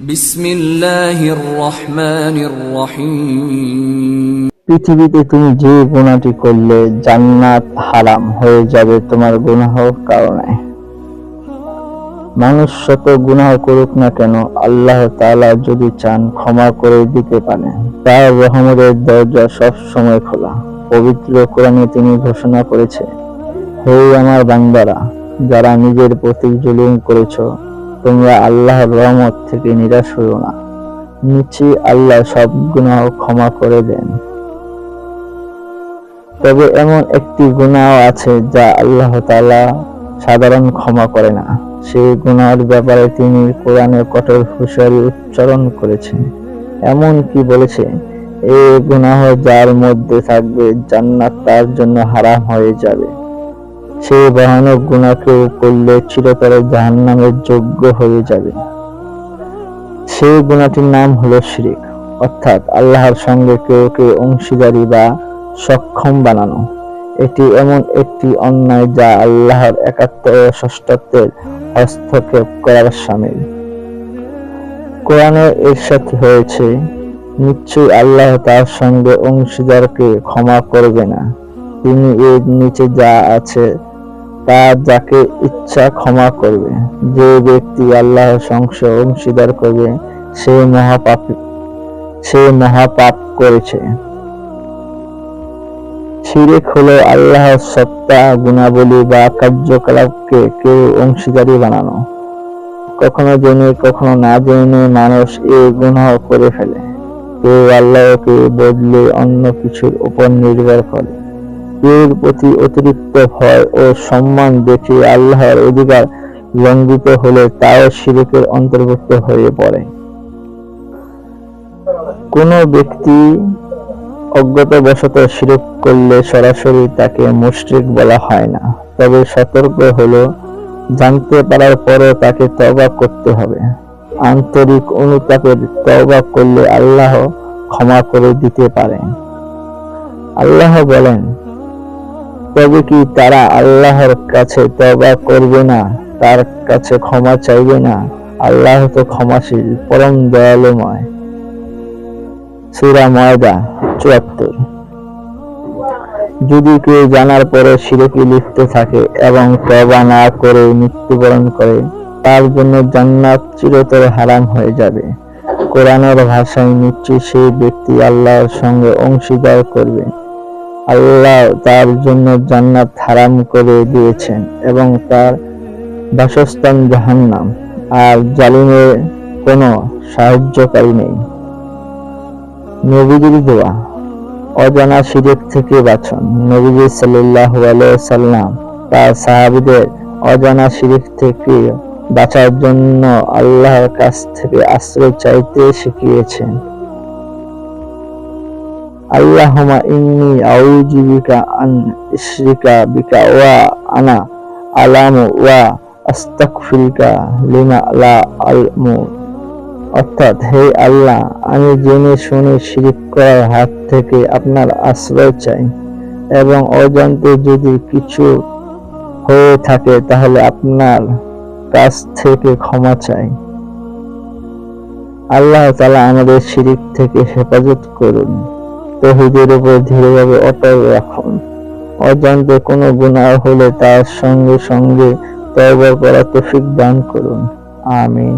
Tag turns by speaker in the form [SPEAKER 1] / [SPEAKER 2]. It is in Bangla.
[SPEAKER 1] বিসমিল্লাহির রহমানির রহিম।
[SPEAKER 2] পৃথিবীতে তুমি যে গুনাহটি করলে জান্নাত হারাম হয়ে যাবে তোমার গুনাহের কারণে। মানুষ শত গুনাহ করুক না কেন, আল্লাহ তাআলা যদি চান ক্ষমা করে দিতে পারেন। তার রহমতের দরজা সব সময় খোলা। পবিত্র কোরআনে তিনি ঘোষণা করেছে, হে আমার বান্দারা, যারা নিজের প্রতি জুলুম করেছ, তোমরা আল্লাহর রহমত থেকে নিরাশ হইও না। নিশ্চয়ই আল্লাহ সব গুনাহ ক্ষমা করে দেন। তবে এমন একটি গুনাহ আছে যা আল্লাহ তাআলা সাধারণ ক্ষমা করে না। সেই গুনাহের ব্যাপারে তিনি কোরআনে কঠোর হুঁশিয়ারি উচ্চারণ করেছেন। এমন কি বলেছে, এই গুনাহ যার মধ্যে থাকবে জান্নাত তার জন্য হারাম হয়ে যাবে। সেই ভয়ানক গুনাহ কেউ করলে চিরতরে জাহান্নামের যোগ্য হয়ে যাবে। সেই গুনাহটির নাম হলো শিরক, অর্থাৎ আল্লাহর সঙ্গে কেউ অংশীদারি বা সক্ষম বানানো। এটি এমন একটি অন্যায় যা আল্লাহর একাত্ম ও ষষ্ঠত্বের হস্তক্ষেপ করার শামিল। কোরআনে ইরশাদ হয়েছে, নিশ্চয়ই আল্লাহ তার সঙ্গে অংশীদারকে ক্ষমা করবে না। তিনি এর নিচে যা আছে তা যাকে ইচ্ছা ক্ষমা করবে। যে ব্যক্তি আল্লাহর সঙ্গে অংশীদার করবে সে মহাপাপ করেছে। শিরক হলো আল্লাহর সত্তা, গুণাবলী বা কার্যকলাপকে কেউ অংশীদারি বানানো। কখনো জেনে কখনো না জেনে মানুষ এই গুনাহ করে ফেলে। কেউ আল্লাহকে বদলে অন্য কিছুর উপর নির্ভর করে। এর প্রতি অতিরিক্ত ভয় ও সম্মান দেখে আল্লাহর অধিকার লঙ্ঘিত হলে তাও শিরকের অন্তর্ভুক্ত হয়ে পড়ে। কোনো ব্যক্তি অজ্ঞতাবশত শিরক করলে সরাসরি তাকে মুশরিক বলা হয় না, তবে সতর্ক হলো জানতে পারার পরও তাকে তওবা করতে হবে। আন্তরিক অনুতাপের তওবা করলে আল্লাহ ক্ষমা করে দিতে পারেন। আল্লাহ বলেন, তবে কি তারা আল্লাহর কাছে তওবা করবে না, তার কাছে ক্ষমা চাইবে না? আল্লাহ তো ক্ষমাশীল, পরম দয়ালুময়। সূরা মায়দা ৭৪। যদি কেউ জানার পরে শিরকে লিপ্ত থাকে এবং তওবা না করে মৃত্যুবরণ করে, তার জন্য জান্নাত চিরতরে হারাম হয়ে যাবে। কোরআনের ভাষায় নিশ্চয়ই সেই ব্যক্তি আল্লাহর সঙ্গে অংশীদার করবে। আল্লাহ তার জন্য জান্নাত হারাম করে দিয়েছেন এবং তার বাসস্থান জাহান্নাম, আর জালিমের কোনো সাহায্যকারী নেই। নবীজির দোয়া, অজানা শিরক থেকে বাঁচুন। নবীজি সাল্লাল্লাহু আলাইহি ওয়াসাল্লাম তার সাহাবীদের অজানা শিরক থেকে বাঁচার জন্য আল্লাহর কাছ থেকে আশ্রয় চাইতে শিখিয়েছেন। আল্লাহুম্মা ইন্নী আউযু বিকা আন উশরিকা বিকা ওয়া আনা আ'লামু ওয়া আস্তাগফিরুকা লিমা লা আ'লামু। অর্থাৎ, হে আল্লাহ, আমি জেনে শুনে শিরক করার হাত থেকে আপনার আশ্রয় চাই এবং অজান্তে যদি কিছু হয়ে থাকে তাহলে আপনার কাছ থেকে ক্ষমা চাই। আল্লাহ তাআলা আমাদের শিরক থেকে হেফাজত করুন। তাওহীদের উপর দৃঢ়ভাবে অটল রাখুন। অজান্তে কোনো গুনাহ হলে তার সঙ্গে সঙ্গে তওবা করার তৌফিক দান করুন। আমিন।